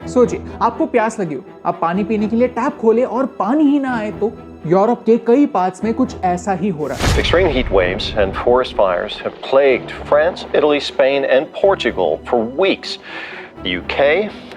सोचिए, आपको प्यास लगी हो, आप पानी पीने के लिए टैप खोले और पानी ही ना आए तो यूरोप के कई पार्ट्स में कुछ ऐसा ही हो रहा है। Extreme heat waves and forest fires have plagued France, Italy, Spain, and Portugal for weeks. The UK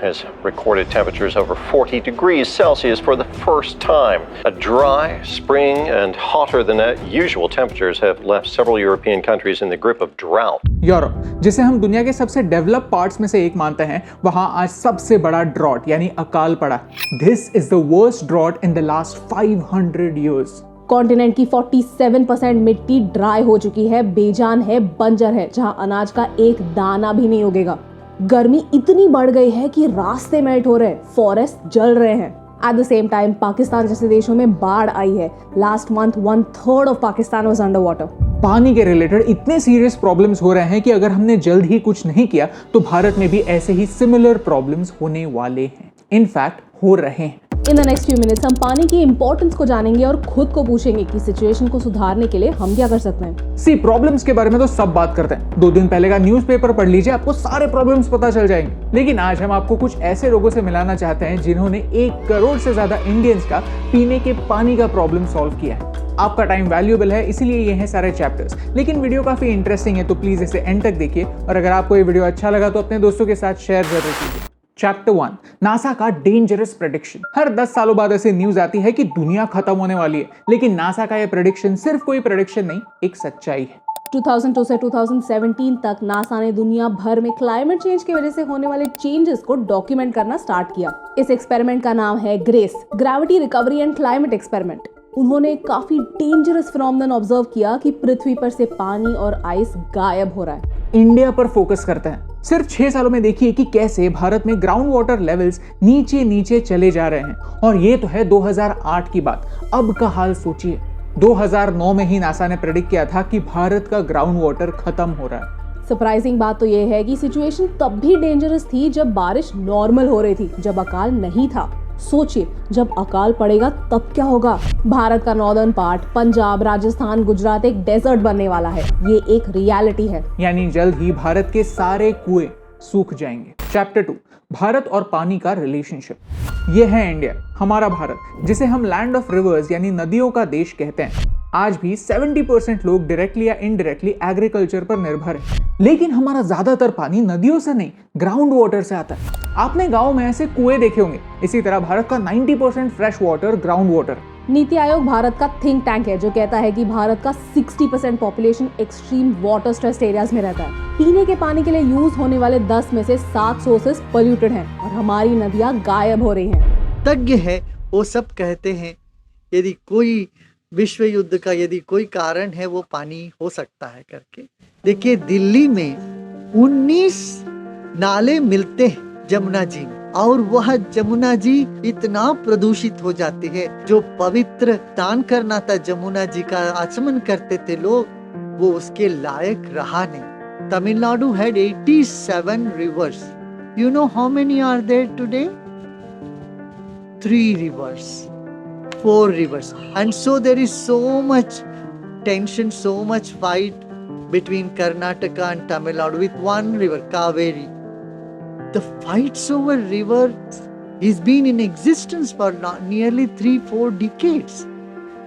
has recorded temperatures over 40 degrees Celsius for the first time. A dry spring and hotter than usual temperatures have left several European countries in the grip of drought. Europe, जिसे हम दुनिया के सबसे develop parts में से एक मानते हैं, वहां आज सबसे बड़ा ड्रॉट यानी अकाल पड़ा। This is the worst drought in the last 500 years. Continent की 47% मिट्टी ड्राई हो चुकी है, बेजान है, बंजर है, जहां अनाज का एक दाना भी नहीं उगेगा। गर्मी इतनी बढ़ गई है कि रास्ते मेल्ट हो रहे हैं, फॉरेस्ट जल रहे हैं। At the same time Pakistan जैसे देशों में बाढ़ आई है। Last month 1/3 of Pakistan was under water. पानी के रिलेटेड इतने सीरियस प्रॉब्लम्स हो रहे हैं कि अगर हमने जल्द ही कुछ नहीं किया तो भारत में भी ऐसे ही सिमिलर प्रॉब्लम्स होने वाले हैं, इनफैक्ट हो रहे हैं। In the next few minutes हम पानी की इंपॉर्टेंस को जानेंगे और खुद को पूछेंगे कि सिचुएशन को सुधारने के लिए हम क्या कर सकते हैं। सी प्रॉब्लम्स के बारे में तो सब बात करते हैं, 2 दिन पहले का न्यूज़पेपर पढ़ लीजिए, आपको सारे प्रॉब्लम्स पता चल जाएंगे। लेकिन आज हम आपको कुछ ऐसे लोगों से मिलाना चाहते हैं जिन्होंने 1 करोड़ से ज्यादा इंडियंस का पीने के पानी का प्रॉब्लम सॉल्व किया है। आपका टाइम वैल्यूएबल है, इसीलिए ये हैं सारे चैप्टर्स। लेकिन वीडियो काफी इंटरेस्टिंग है, तो प्लीज इसे एंड तक देखिए और अगर आपको ये वीडियो अच्छा लगा तो अपने दोस्तों के साथ शेयर जरूर कीजिए। चैप्टर 1, नासा का डेंजरस प्रेडिक्शन। हर 10 सालों बाद ऐसी न्यूज आती है कि दुनिया खत्म होने वाली है, लेकिन नासा का यह प्रेडिक्शन सिर्फ कोई प्रेडिक्शन नहीं, एक सच्चाई है। 2002 से 2017 तक नासा ने दुनिया भर में क्लाइमेट चेंज की वजह से होने वाले चेंजेस को डॉक्यूमेंट करना स्टार्ट किया। इस एक्सपेरिमेंट का नाम है grace, gravity recovery and climate experiment. उन्होंने काफी डेंजरस फिनोमेनन ऑब्जर्व किया कि पृथ्वी पर से पानी और आइस गायब हो रहा है। इंडिया पर फोकस करते हैं। सिर्फ 6 सालों में देखिए कि कैसे भारत में ग्राउंड वाटर लेवल्स नीचे नीचे चले जा रहे हैं। और ये तो है 2008 की बात, अब का हाल सोचिए। 2009 में ही नासा ने प्रेडिक्ट किया था कि भारत का ग्राउंड वाटर खत्म हो रहा है। सरप्राइजिंग बात तो ये है कि सिचुएशन तब भी डेंजरस थी जब बारिश नॉर्मल हो रही थी, जब अकाल नहीं था। सोचिए, जब अकाल पड़ेगा तब क्या होगा। भारत का नॉर्दर्न पार्ट, पंजाब, राजस्थान, गुजरात एक डेजर्ट बनने वाला है। ये एक रियलिटी है, यानी जल्द ही भारत के सारे कुएं सूख जाएंगे। चैप्टर 2, भारत और पानी का रिलेशनशिप। ये है इंडिया, हमारा भारत, जिसे हम लैंड ऑफ रिवर्स यानी नदियों का देश कहते हैं। आज भी 70% लोग डायरेक्टली या इनडायरेक्टली एग्रीकल्चर पर निर्भर है। लेकिन हमारा ज्यादातर पानी नदियों से नहीं, ग्राउंड वाटर से आता है। आपने गांव में ऐसे कुएं देखे होंगे। इसी तरह भारत का 90% fresh water ground water. NITI Aayog Bharat का थिंक टैंक है जो कहता है कि भारत का 60% population extreme water stressed areas में रहता है। पीने के पानी के लिए यूज होने वाले 10 में से 7 सोर्सेस पोल्यूटेड हैं और हमारी नदियां गायब हो रही हैं। तज्ञ है वो सब कहते हैं यदि कोई विश्व युद्ध का यदि कोई कारण है वो पानी हो सकता है करके। देखिए दिल्ली में 19 नाले मिलते हैं जमुना जी में, और वह जमुना जी इतना प्रदूषित हो जाती है। जो पवित्र स्नान करना था जमुना जी का, आचमन करते थे लोग, वो उसके लायक रहा नहीं। Tamil Nadu had 87 rivers. You know how many are there today? 3 rivers, 4 rivers. And so there is so much tension, so much fight between Karnataka and Tamil Nadu with one river, Kaveri. The fights over river has been in existence for nearly 3-4 decades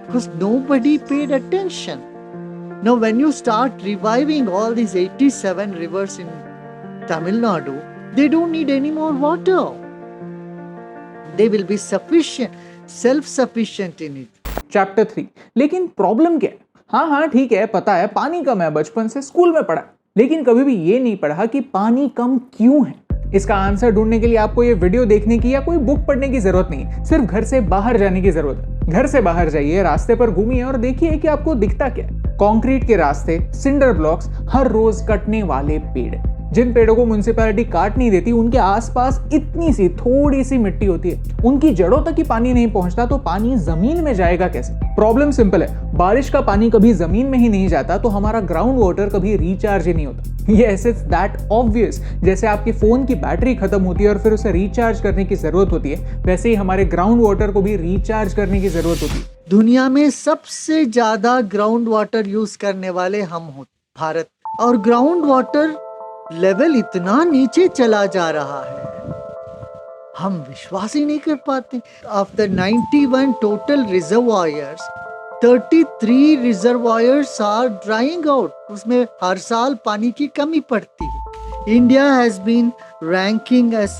because nobody paid attention. Now when you start reviving all these 87 rivers in Tamil Nadu, they don't need any more water. They will be sufficient, self-sufficient in it. Chapter 3, लेकिन problem क्या है? हाँ ठीक है, पता है पानी कम है, बचपन से स्कूल में पढ़ा, लेकिन कभी भी ये नहीं पढ़ा कि पानी कम क्यों है। इसका आंसर ढूंढने के लिए आपको ये वीडियो देखने की या कोई बुक पढ़ने की जरूरत नहीं, सिर्फ घर से बाहर जाने की जरूरत है। घर से बाहर जाइए, रास्ते पर घूमिए और देखिए कि आपको दिखता क्या है। कंक्रीट के रास्ते, सिंडर ब्लॉक्स, हर रोज कटने वाले पेड़। जिन पेड़ों को म्युनिसिपैलिटी काट नहीं देती उनके आसपास इतनी सी थोड़ी सी मिट्टी होती है, उनकी जड़ों तक ही पानी नहीं पहुंचता, तो पानी जमीन में जाएगा कैसे? प्रॉब्लम सिंपल है, बारिश का पानी कभी जमीन में ही नहीं जाता तो हमारा ग्राउंड वाटर कभी रिचार्ज ही नहीं होता। Yes, it's that obvious. जैसे आपके फोन की बैटरी खत्म होती है और फिर उसे रिचार्ज करने की जरूरत होती है, वैसे ही हमारे ग्राउंड वाटर को भी रिचार्ज करने की जरूरत होती है। दुनिया में सबसे ज्यादा ग्राउंड वाटर यूज करने वाले हम हो भारत, और ग्राउंड वाटर लेवल इतना नीचे चला जा रहा है। हम विश्वास ही नहीं कर पाते। Of the 91 total reservoirs 33 reservoirs are drawing out, उसमें हर साल पानी की कमी पड़ती है। India has been ranking as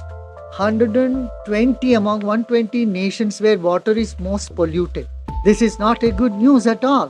120 among 120 nations where water is most polluted. This is not a good news at all.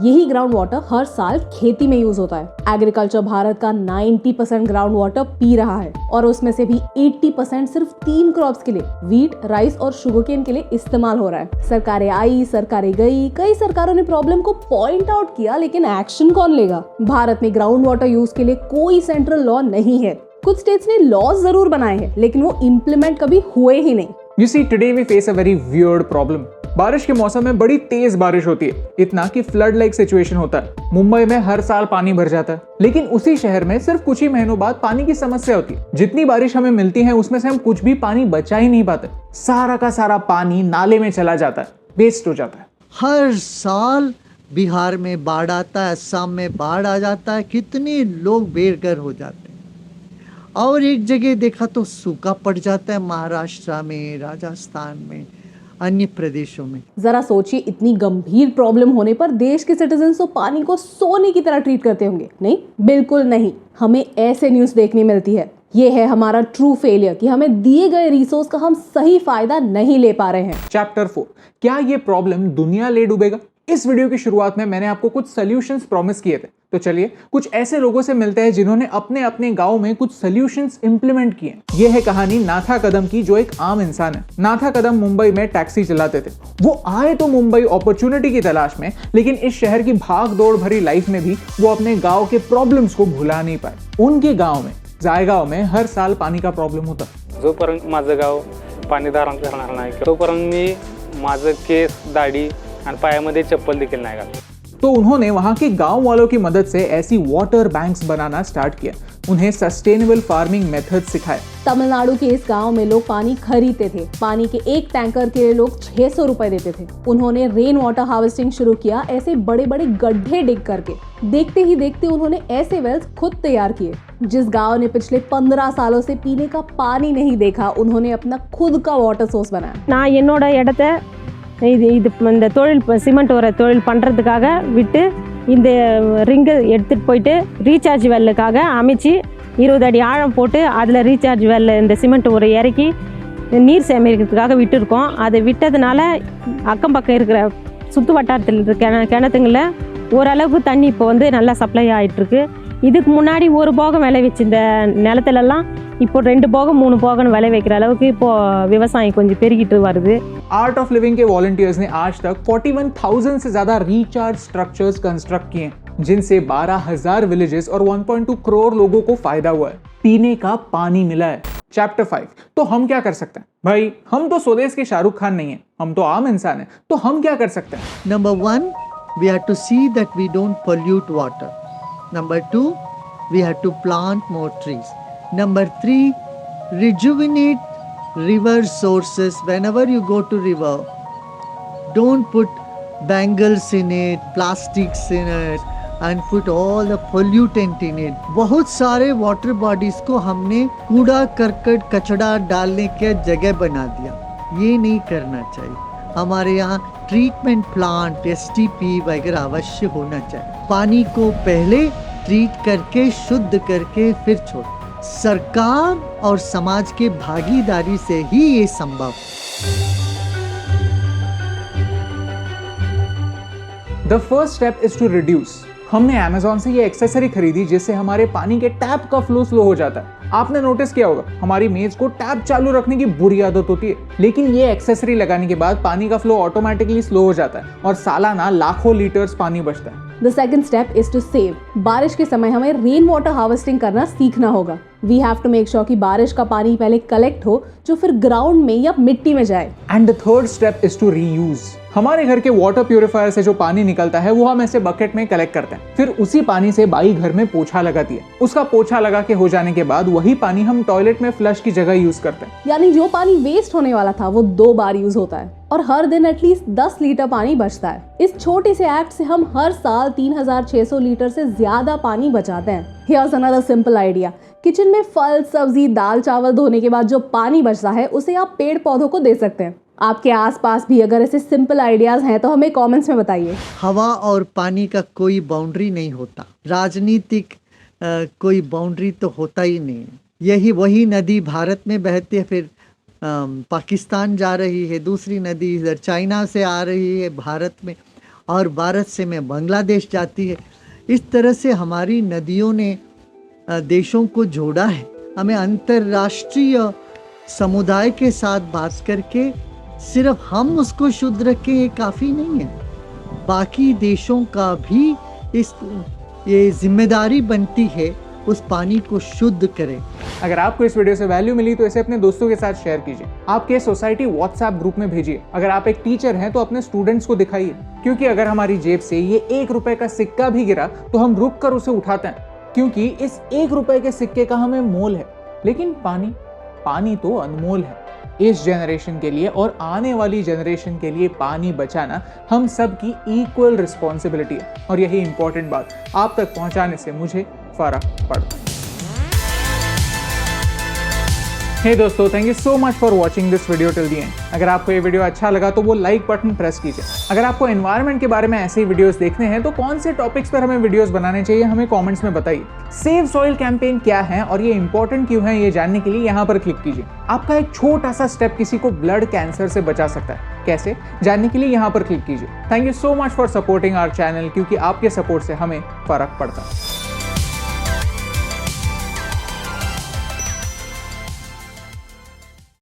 यही ग्राउंड वाटर हर साल खेती में यूज होता है। एग्रीकल्चर भारत का 90% ग्राउंड वाटर पी रहा है और उसमें से भी 80% सिर्फ 3 क्रॉप्स के लिए, वीट, राइस और शुगरकेन के लिए इस्तेमाल हो रहा है। सरकारें आई, सरकारें गई, कई सरकारों ने प्रॉब्लम को पॉइंट आउट किया, लेकिन एक्शन कौन लेगा? भारत में ग्राउंड वाटर यूज के लिए कोई सेंट्रल लॉ नहीं है। कुछ स्टेट्स ने लॉज जरूर बनाए हैं, लेकिन वो इम्प्लीमेंट कभी हुए ही नहीं। You see, today we face a very weird problem. बारिश के मौसम में बड़ी तेज बारिश होती है, इतना कि फ्लड लाइक सिचुएशन होता है। मुंबई में हर साल पानी भर जाता है, लेकिन उसी शहर में सिर्फ कुछ ही महीनों बाद पानी की समस्या होती है। जितनी बारिश हमें मिलती है उसमें से हम कुछ भी पानी बचा ही नहीं पाते। सारा का सारा पानी नाले में चला जाता है, वेस्ट हो जाता है। हर साल बिहार में बाढ़ आता है, असम में बाढ़ आ जाता है, कितने लोग बेघर हो जाते हैं। और एक जगह देखा तो सूखा पड़ जाता है, महाराष्ट्र में, राजस्थान में, अन्य प्रदेशों में। जरा सोचिए, इतनी गंभीर प्रॉब्लम होने पर देश के सिटीजन्स तो पानी को सोने की तरह ट्रीट करते होंगे? नहीं, बिल्कुल नहीं। हमें ऐसे न्यूज़ देखने मिलती है। ये है हमारा ट्रू फेलियर कि हमें दिए गए रिसोर्स का हम सही फायदा नहीं ले पा रहे हैं। चैप्टर 4, क्या ये प्रॉब्लम दुनिया ले डूबेगा? इस वीडियो की शुरुआत में मैंने आपको कुछ सॉल्यूशंस प्रॉमिस किए थे, तो चलिए कुछ ऐसे लोगों से मिलते हैं जिन्होंने अपने अपने गांव में कुछ सॉल्यूशंस इंप्लीमेंट किए। ये है कहानी नाथा कदम की, जो एक आम इंसान है। नाथा कदम मुंबई में टैक्सी चलाते थे। वो आए तो मुंबई अपॉर्चुनिटी की तलाश में, लेकिन इस शहर की भाग दौड़ भरी लाइफ में भी वो अपने गाँव के प्रॉब्लम्स को भुला नहीं पाए। उनके गाँव में, जायगाव में, हर साल पाणी का प्रॉब्लेम होता। जोपर्यंत माझं गाव पाणी धारण करणार नाही तोपर्यंत मी माझं केस, दाढी आणि पायामध्ये चप्पल देखील नाही घालत। तो उन्होंने वहां के गांव वालों की मदद से ऐसी वाटर बैंक्स बनाना स्टार्ट किया, उन्हें सस्टेनेबल फार्मिंग मेथड सिखाए। तमिलनाडु के इस गांव में लोग पानी खरीदते थे। पानी के एक टैंकर के लिए लोग 600 रुपए देते थे। उन्होंने रेन वाटर हार्वेस्टिंग शुरू किया, ऐसे बड़े बड़े गड्ढे डिग करके। देखते ही देखते उन्होंने ऐसे वेल्स खुद तैयार किए। जिस गांव ने पिछले 15 सालों से पीने का पानी नहीं देखा, उन्होंने अपना खुद का वाटर सोर्स बनाया। நான் என்னோட இடத்தை இந்த தொழில் சிமெண்ட் வர தொழில் பண்ணுறதுக்காக விட்டு இந்த ரிங்கை எடுத்துகிட்டு போயிட்டு ரீசார்ஜ் வெல்லுக்காக அமைச்சு 20 அடி ஆழம் போட்டு அதில் ரீசார்ஜ் வெல்ல இந்த சிமெண்ட் ஒரு இறக்கி நீர் சேமிக்கிறதுக்காக விட்டுருக்கோம். அதை விட்டதுனால அக்கம் பக்கம் இருக்கிற சுற்று வட்டாரத்தில் இருக்கிற கிணத்துங்களில் ஓரளவுக்கு தண்ணி இப்போ வந்து நல்லா சப்ளை ஆகிட்டுருக்கு. இதுக்கு முன்னாடி ஒரு போகம் விளை வச்சு இந்த நிலத்துலலாம் இப்போ 2 போகம் 3 போகம் விளை வைக்கிற அளவுக்கு இப்போ விவசாயம் கொஞ்சம் பெருகிட்டு வருது. आर्ट ऑफ लिविंग के वॉलंटियर्स ने आज तक 41,000 से ज्यादा रिचार्ज स्ट्रक्चर्स कंस्ट्रक्ट किए, जिनसे 12,000 विलेजेस और 1.2 करोड़ लोगों को फायदा हुआ है। पीने का पानी मिला है। चैप्टर 5, तो हम क्या कर सकते हैं? भाई, हम तो स्वदेश के शाहरुख खान नहीं है, हम तो आम इंसान हैं, तो हम क्या कर सकते हैं? Number 1, we have to see that we don't pollute water. Number 2, we have to plant more trees. Number 3, rejuvenate river sources. Whenever you go to river, don't put bangles in it, plastics in it and put all the pollutant in it. बहुत सारे water bodies को हमने कूड़ा करकट कचड़ा डालने के जगह बना दिया। ये नहीं करना चाहिए। हमारे यहाँ ट्रीटमेंट प्लांट, STP वगैरह अवश्य होना चाहिए। पानी को पहले ट्रीट करके शुद्ध करके फिर छोड़। सरकार और समाज के भागीदारी से ही ये संभव। The first step is to reduce. हमने Amazon से ये एक्सेसरी खरीदी जिससे हमारे पानी के टैप का फ्लो स्लो हो जाता है। आपने नोटिस किया होगा, हमारी मेज को टैप चालू रखने की बुरी आदत होती है, लेकिन ये एक्सेसरी लगाने के बाद पानी का फ्लो ऑटोमेटिकली स्लो हो जाता है और सालाना लाखों लीटर्स पानी बचता है। The second step is to save. बारिश के समय हमें रेन वाटर हार्वेस्टिंग करना सीखना होगा। We have to make sure कि बारिश का पानी पहले कलेक्ट हो, जो फिर ग्राउंड में या मिट्टी में जाए। And the third step is to reuse. हमारे घर के वाटर प्यूरिफायर से जो पानी निकलता है वो हम ऐसे बकेट में कलेक्ट करते हैं, फिर उसी पानी से बाई घर में पोछा लगाती है। उसका पोछा लगा के हो जाने के बाद वही पानी हम टॉयलेट में फ्लश की जगह यूज करते हैं। यानी जो पानी वेस्ट होने वाला था वो 2 बार यूज होता है और हर दिन एटलीस्ट 10 लीटर पानी बचता है। इस छोटे से एक्ट से हम हर साल 3,600 लीटर से ज्यादा पानी बचाते हैं। Here's another simple idea. Kitchen में फल, सब्जी, दाल, चावल धोने के बाद जो पानी बचता है उसे आप पेड़ पौधों को दे सकते हैं। आपके आसपास भी अगर ऐसे सिंपल आइडियाज हैं तो हमें कमेंट्स में बताइए। हवा और पानी का कोई बाउंड्री नहीं होता, राजनीतिक कोई बाउंड्री तो होता ही नहीं। यही वही नदी भारत में बहती है, फिर पाकिस्तान जा रही है, दूसरी नदी इधर चाइना से आ रही है भारत में, और भारत से में बांग्लादेश जाती है। इस तरह से हमारी नदियों ने देशों को जोड़ा है। हमें अंतर्राष्ट्रीय समुदाय के साथ बात करके सिर्फ हम उसको शुद्ध रखें ये काफ़ी नहीं है, बाकी देशों का भी ये जिम्मेदारी बनती है उस पानी को शुद्ध करें। अगर आपको इस वीडियो से वैल्यू मिली तो इसे अपने दोस्तों के साथ शेयर कीजिए, आपके सोसाइटी व्हाट्सएप ग्रुप में भेजिए। अगर आप एक टीचर हैं तो अपने स्टूडेंट्स को दिखाइए, क्योंकि अगर हमारी जेब से ये 1 रुपए का सिक्का भी गिरा तो हम रुक कर उसे उठाते हैं, क्योंकि इस 1 रुपए के सिक्के का हमें मोल है। लेकिन पानी तो अनमोल है। इस जनरेशन के लिए और आने वाली जनरेशन के लिए पानी बचाना हम सब की इक्वल रिस्पॉन्सिबिलिटी है, और यही इंपॉर्टेंट बात आप तक पहुंचाने से मुझे फर्क पड़ता है। हे दोस्तों, thank you so much for watching this video till the and. अगर आपको ये वीडियो अच्छा लगा तो वो लाइक बटन प्रेस कीजिए। अगर आपको एनवायरनमेंट के बारे में ऐसे ही वीडियोस देखने हैं तो कौन से टॉपिक्स पर हमें वीडियोस बनाने चाहिए हमें कमेंट्स में बताइए। सेव सॉइल कैंपेन क्या है और ये इंपॉर्टेंट क्यों है, ये जानने के लिए यहाँ पर क्लिक कीजिए। आपका एक छोटा सा स्टेप किसी को ब्लड कैंसर से बचा सकता है। कैसे, जानने के लिए यहाँ पर क्लिक कीजिए। Thank you so much for supporting our channel, क्योंकि आपके सपोर्ट से हमें फर्क पड़ता है।